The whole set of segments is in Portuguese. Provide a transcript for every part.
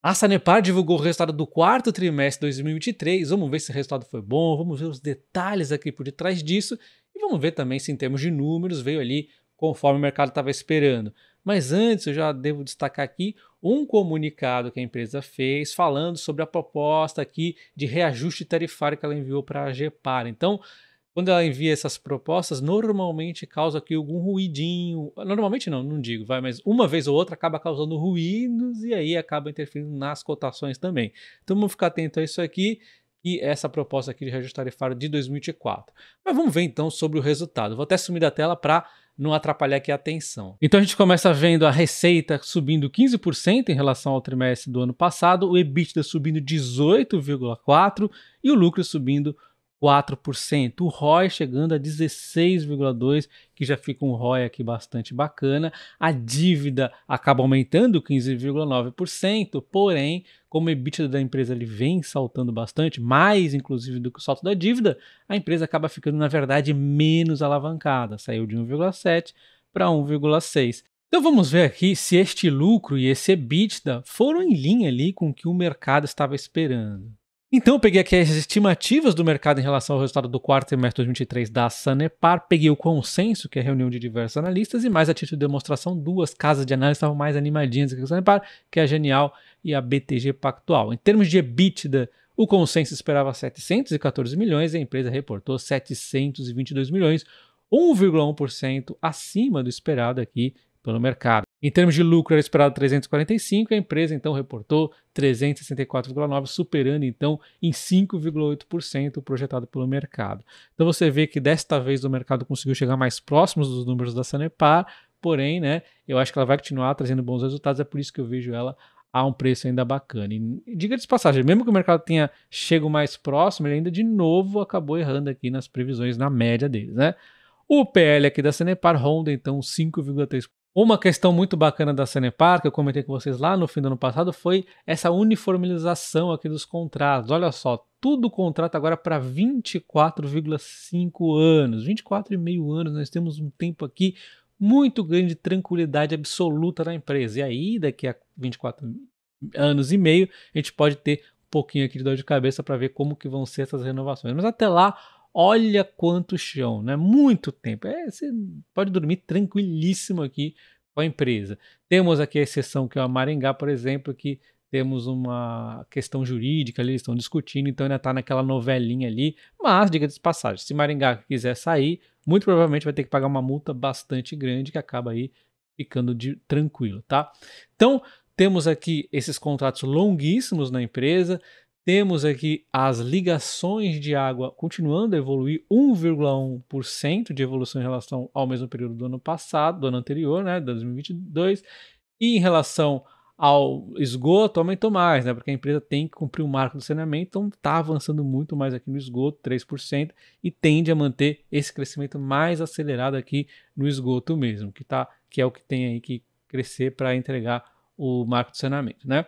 A Sanepar divulgou o resultado do quarto trimestre de 2023. Vamos ver se o resultado foi bom, vamos ver os detalhes aqui por detrás disso e vamos ver também se em termos de números veio ali conforme o mercado estava esperando. Mas antes eu já devo destacar aqui um comunicado que a empresa fez falando sobre a proposta aqui de reajuste tarifário que ela enviou para a AGEPAR. Então, quando ela envia essas propostas, normalmente causa aqui algum ruidinho. Normalmente não, não digo, vai, mas uma vez ou outra acaba causando ruídos e aí acaba interferindo nas cotações também. Então vamos ficar atento a isso aqui e essa proposta aqui de reajuste tarifário de 2024. Mas vamos ver então sobre o resultado. Vou até sumir da tela para não atrapalhar aqui a atenção. Então a gente começa vendo a receita subindo 15% em relação ao trimestre do ano passado, o EBITDA subindo 18,4% e o lucro subindo 4%, o ROI chegando a 16,2%, que já fica um ROI aqui bastante bacana. A dívida acaba aumentando 15,9%, porém, como o EBITDA da empresa ele vem saltando bastante, mais inclusive do que o salto da dívida, a empresa acaba ficando, na verdade, menos alavancada, saiu de 1,7 para 1,6. Então vamos ver aqui se este lucro e esse EBITDA foram em linha ali com o que o mercado estava esperando. Então eu peguei aqui as estimativas do mercado em relação ao resultado do quarto trimestre de 2023 da Sanepar, peguei o consenso, que é a reunião de diversos analistas, e mais a título de demonstração, duas casas de análise estavam mais animadinhas que a Sanepar, que é a Genial e a BTG Pactual. Em termos de EBITDA, o consenso esperava 714 milhões e a empresa reportou 722 milhões, 1,1% acima do esperado aqui pelo mercado. Em termos de lucro, era esperado 345, a empresa então reportou 364,9, superando então em 5,8% o projetado pelo mercado. Então você vê que desta vez o mercado conseguiu chegar mais próximos dos números da Sanepar, porém, né, eu acho que ela vai continuar trazendo bons resultados, é por isso que eu vejo ela a um preço ainda bacana. E diga-se de passagem, mesmo que o mercado tenha chego mais próximo, ele ainda de novo acabou errando aqui nas previsões, na média deles, né? O PL aqui da Sanepar ronda então 5,3%. Uma questão muito bacana da Sanepar, que eu comentei com vocês lá no fim do ano passado, foi essa uniformização aqui dos contratos. Olha só, tudo contrato agora para 24,5 anos, 24,5 anos, nós temos um tempo aqui muito grande de tranquilidade absoluta na empresa. E aí, daqui a 24 anos e meio, a gente pode ter um pouquinho aqui de dor de cabeça para ver como que vão ser essas renovações. Mas até lá, olha quanto chão, né? Muito tempo. Você pode dormir tranquilíssimo aqui com a empresa. Temos aqui a exceção que é a Maringá, por exemplo, que temos uma questão jurídica ali, eles estão discutindo, então ainda está naquela novelinha ali. Mas, diga-se de passagem, se Maringá quiser sair, muito provavelmente vai ter que pagar uma multa bastante grande que acaba aí ficando tranquilo, tá? Então, temos aqui esses contratos longuíssimos na empresa. Temos aqui as ligações de água continuando a evoluir, 1,1% de evolução em relação ao mesmo período do ano passado, do ano anterior, né, 2022. E em relação ao esgoto, aumentou mais, né, porque a empresa tem que cumprir o marco do saneamento, então está avançando muito mais aqui no esgoto, 3%, e tende a manter esse crescimento mais acelerado aqui no esgoto mesmo, que é o que tem aí que crescer para entregar o marco do saneamento, né?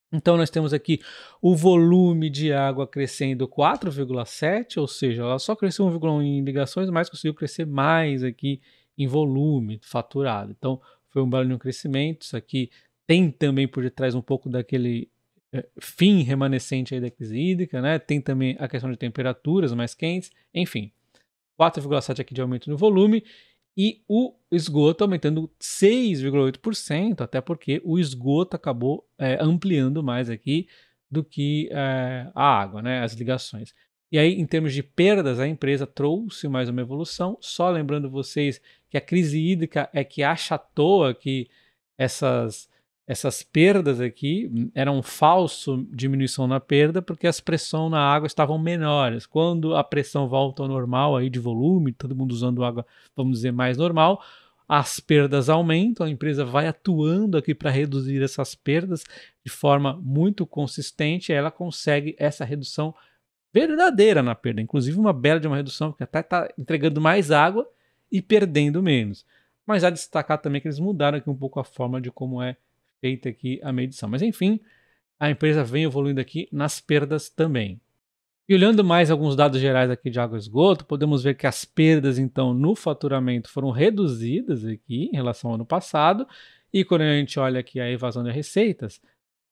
Então nós temos aqui o volume de água crescendo 4,7, ou seja, ela só cresceu 1,1 em ligações, mas conseguiu crescer mais aqui em volume faturado. Então foi um belo crescimento. Isso aqui tem também por detrás um pouco daquele fim remanescente aí da crise hídrica, né? Tem também a questão de temperaturas mais quentes, enfim. 4,7 aqui de aumento no volume e o esgoto aumentando 6,8%, até porque o esgoto acabou ampliando mais aqui do que a água, né, as ligações. E aí, em termos de perdas, a empresa trouxe mais uma evolução, só lembrando vocês que a crise hídrica é que achatou aqui essas perdas aqui, era um falso diminuição na perda, porque as pressões na água estavam menores. Quando a pressão volta ao normal aí de volume, todo mundo usando água, vamos dizer, mais normal, as perdas aumentam, a empresa vai atuando aqui para reduzir essas perdas de forma muito consistente, e ela consegue essa redução verdadeira na perda, inclusive uma bela de uma redução, porque até está entregando mais água e perdendo menos. Mas há de destacar também que eles mudaram aqui um pouco a forma de como é feita aqui a medição. Mas enfim, a empresa vem evoluindo aqui nas perdas também. E olhando mais alguns dados gerais aqui de água e esgoto, podemos ver que as perdas então no faturamento foram reduzidas aqui em relação ao ano passado. E quando a gente olha aqui a evasão de receitas,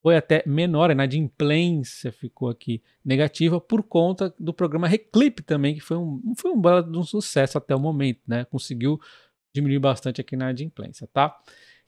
foi até menor, a inadimplência ficou aqui negativa por conta do programa Reclip também, que foi um belo de um sucesso até o momento, né? Conseguiu diminuir bastante aqui na inadimplência, tá?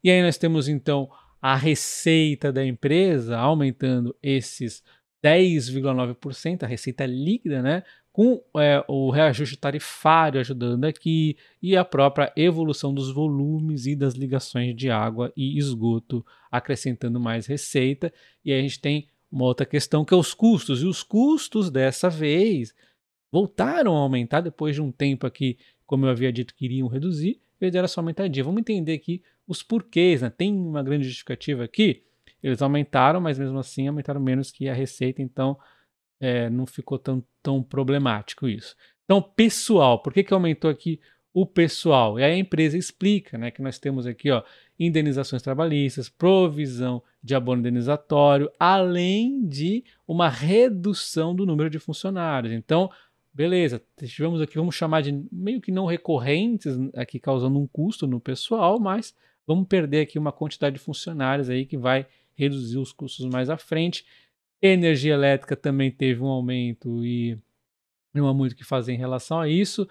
E aí nós temos então a receita da empresa aumentando esses 10,9%, a receita líquida, né? Com o reajuste tarifário ajudando aqui e a própria evolução dos volumes e das ligações de água e esgoto acrescentando mais receita. E aí a gente tem uma outra questão que é os custos. E os custos dessa vez voltaram a aumentar depois de um tempo aqui, como eu havia dito que iriam reduzir, eles deram essa aumentadinha. Vamos entender aqui os porquês, né? Tem uma grande justificativa aqui. Eles aumentaram, mas mesmo assim aumentaram menos que a receita, então não ficou tão problemático isso. Então, pessoal, por que aumentou aqui o pessoal? E aí a empresa explica, né, que nós temos aqui, ó, indenizações trabalhistas, provisão de abono indenizatório, além de uma redução do número de funcionários. Então, beleza, tivemos aqui, vamos chamar de meio que não recorrentes, aqui causando um custo no pessoal, mas vamos perder aqui uma quantidade de funcionários aí que vai reduzir os custos mais à frente. Energia elétrica também teve um aumento e não há muito o que fazer em relação a isso,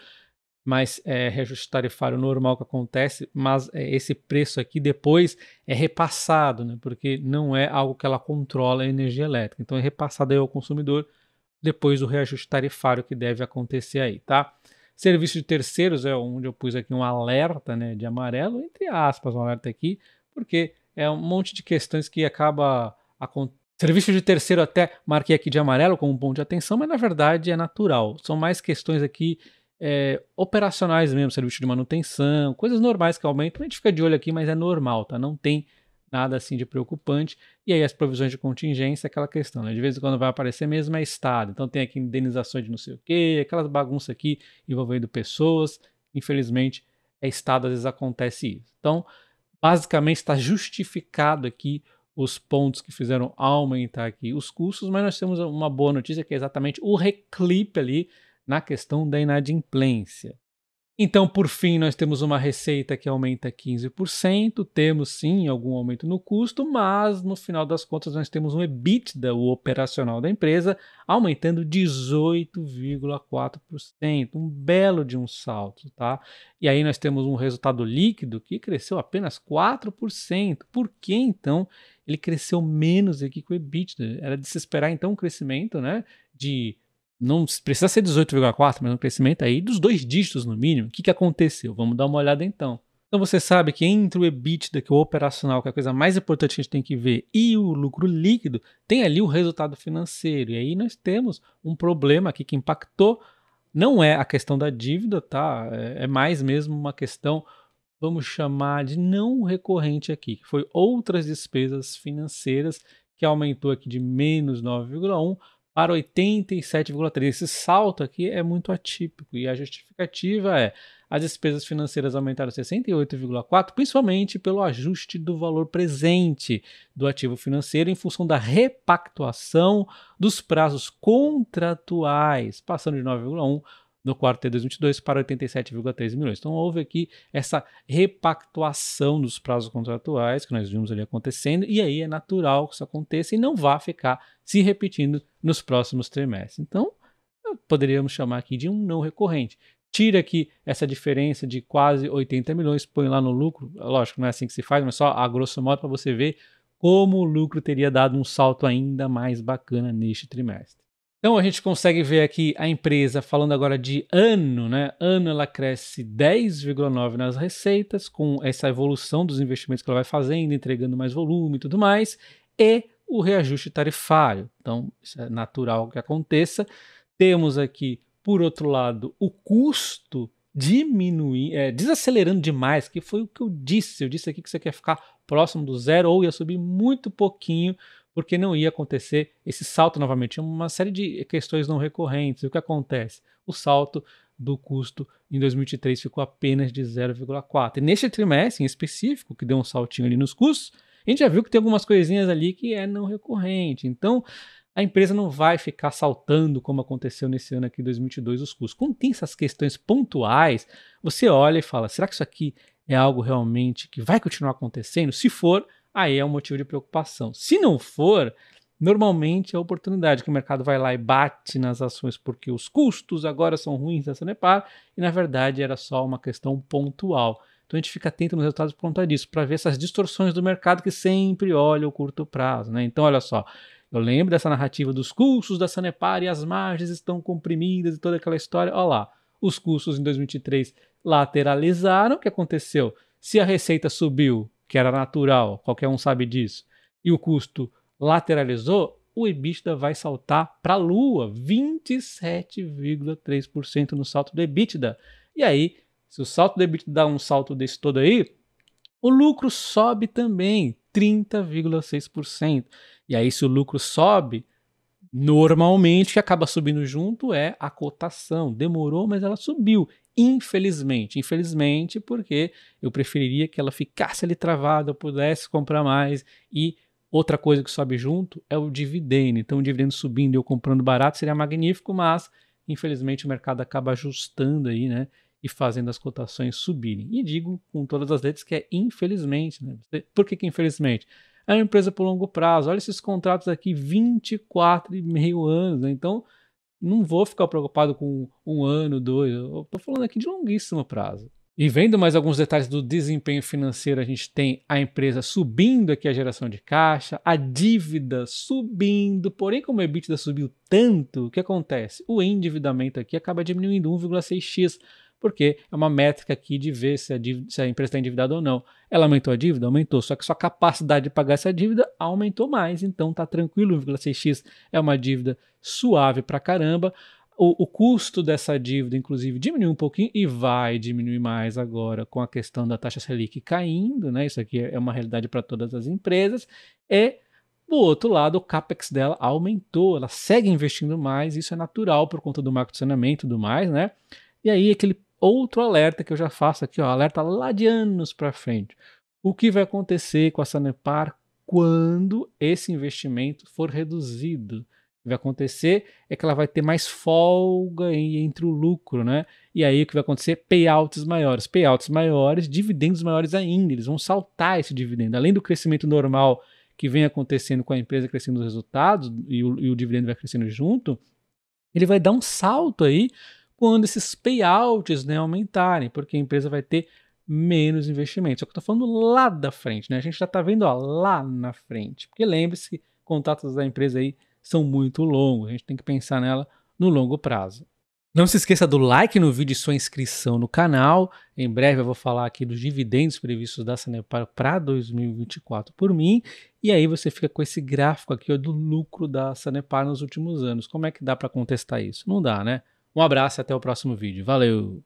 mas reajuste tarifário normal que acontece, mas esse preço aqui depois é repassado, né, porque não é algo que ela controla a energia elétrica, então é repassado aí ao consumidor depois do reajuste tarifário que deve acontecer aí, tá? Serviço de terceiros é onde eu pus aqui um alerta, né, de amarelo, entre aspas, um alerta aqui, porque é um monte de questões que acaba acontecendo. Serviço de terceiro até marquei aqui de amarelo como um ponto de atenção, mas na verdade é natural. São mais questões aqui operacionais mesmo, serviço de manutenção, coisas normais que aumentam. A gente fica de olho aqui, mas é normal, tá? Não tem nada assim de preocupante. E aí as provisões de contingência, aquela questão, né? De vez em quando vai aparecer mesmo é Estado. Então tem aqui indenizações de não sei o quê, aquelas bagunças aqui envolvendo pessoas. Infelizmente, Estado às vezes acontece isso. Então, basicamente está justificado aqui os pontos que fizeram aumentar aqui os custos, mas nós temos uma boa notícia que é exatamente o reclipe ali na questão da inadimplência. Então, por fim, nós temos uma receita que aumenta 15%, temos sim algum aumento no custo, mas no final das contas nós temos um EBITDA, o operacional da empresa, aumentando 18,4%, um belo de um salto, tá? E aí nós temos um resultado líquido que cresceu apenas 4%. Por que então ele cresceu menos aqui que o EBITDA? Era de se esperar então um crescimento, né, de não precisa ser 18,4, mas um crescimento aí dos 2 dígitos no mínimo. O que aconteceu? Vamos dar uma olhada então. Então você sabe que entre o EBITDA, que é o operacional, que é a coisa mais importante que a gente tem que ver, e o lucro líquido, tem ali o resultado financeiro. E aí nós temos um problema aqui que impactou. Não é a questão da dívida, tá? É mais mesmo uma questão, vamos chamar de não recorrente aqui, que foi outras despesas financeiras, que aumentou aqui de menos 9,1 para 87,3. Esse salto aqui é muito atípico e a justificativa é as despesas financeiras aumentaram 68,4, principalmente pelo ajuste do valor presente do ativo financeiro em função da repactuação dos prazos contratuais, passando de 9,1 no quarto T 2022 para 87,3 milhões. Então houve aqui essa repactuação dos prazos contratuais que nós vimos ali acontecendo, e aí é natural que isso aconteça e não vá ficar se repetindo nos próximos trimestres. Então, poderíamos chamar aqui de um não recorrente. Tira aqui essa diferença de quase 80 milhões, põe lá no lucro. Lógico, não é assim que se faz, mas só a grosso modo para você ver como o lucro teria dado um salto ainda mais bacana neste trimestre. Então a gente consegue ver aqui a empresa falando agora de ano, né? Ano ela cresce 10,9 nas receitas, com essa evolução dos investimentos que ela vai fazendo, entregando mais volume e tudo mais, e o reajuste tarifário. Então, isso é natural que aconteça. Temos aqui, por outro lado, o custo desacelerando demais, que foi o que eu disse. Eu disse aqui que você quer ficar próximo do zero ou ia subir muito pouquinho, porque não ia acontecer esse salto novamente. Uma série de questões não recorrentes. O que acontece? O salto do custo em 2023 ficou apenas de 0,4. E neste trimestre em específico, que deu um saltinho ali nos custos, a gente já viu que tem algumas coisinhas ali que é não recorrente. Então, a empresa não vai ficar saltando como aconteceu nesse ano aqui, 2022, os custos. Quando tem essas questões pontuais, você olha e fala, será que isso aqui é algo realmente que vai continuar acontecendo? Se for, aí é um motivo de preocupação. Se não for, normalmente é a oportunidade que o mercado vai lá e bate nas ações porque os custos agora são ruins da Sanepar e na verdade era só uma questão pontual. Então a gente fica atento nos resultados por conta disso, para ver essas distorções do mercado que sempre olha o curto prazo, né? Então olha só, eu lembro dessa narrativa dos custos da Sanepar e as margens estão comprimidas e toda aquela história. Olha lá, os custos em 2023 lateralizaram. O que aconteceu? Se a receita subiu, que era natural, qualquer um sabe disso, e o custo lateralizou, o EBITDA vai saltar para a lua, 27,3% no salto do EBITDA. E aí, se o salto do EBITDA dá um salto desse todo aí, o lucro sobe também, 30,6%. E aí, se o lucro sobe, normalmente o que acaba subindo junto é a cotação. Demorou, mas ela subiu. Infelizmente. Infelizmente, porque eu preferiria que ela ficasse ali travada, eu pudesse comprar mais. E outra coisa que sobe junto é o dividendo. Então, o dividendo subindo e eu comprando barato seria magnífico, mas infelizmente o mercado acaba ajustando aí, né? E fazendo as cotações subirem. E digo com todas as letras que é infelizmente, né? Por que infelizmente? É uma empresa por longo prazo. Olha esses contratos aqui, 24,5 anos. Né? Então, não vou ficar preocupado com um ano, dois. Eu estou falando aqui de longuíssimo prazo. E vendo mais alguns detalhes do desempenho financeiro, a gente tem a empresa subindo aqui a geração de caixa, a dívida subindo, porém como o EBITDA subiu tanto, o que acontece? O endividamento aqui acaba diminuindo 1,6x, porque é uma métrica aqui de ver se a empresa está endividada ou não. Ela aumentou a dívida? Aumentou, só que sua capacidade de pagar essa dívida aumentou mais, então tá tranquilo, 1,6x é uma dívida suave pra caramba. O custo dessa dívida, inclusive, diminuiu um pouquinho e vai diminuir mais agora com a questão da taxa Selic caindo, né? Isso aqui é uma realidade para todas as empresas. E, do outro lado, o CAPEX dela aumentou, ela segue investindo mais, isso é natural por conta do marco de saneamento e tudo mais, né? E aí, aquele outro alerta que eu já faço aqui, ó, alerta lá de anos para frente. O que vai acontecer com a Sanepar quando esse investimento for reduzido? Vai acontecer é que ela vai ter mais folga entre o lucro, né? E aí o que vai acontecer? Payouts maiores, dividendos maiores ainda. Eles vão saltar esse dividendo. Além do crescimento normal que vem acontecendo com a empresa crescendo os resultados e o dividendo vai crescendo junto, ele vai dar um salto aí quando esses payouts, né, aumentarem, porque a empresa vai ter menos investimento. Só que eu estou falando lá da frente, né? A gente já está vendo ó, lá na frente. Porque lembre-se, contratos da empresa aí são muito longos, a gente tem que pensar nela no longo prazo. Não se esqueça do like no vídeo e sua inscrição no canal. Em breve eu vou falar aqui dos dividendos previstos da Sanepar para 2024 por mim. E aí você fica com esse gráfico aqui ó, do lucro da Sanepar nos últimos anos. Como é que dá para contestar isso? Não dá, né? Um abraço e até o próximo vídeo. Valeu!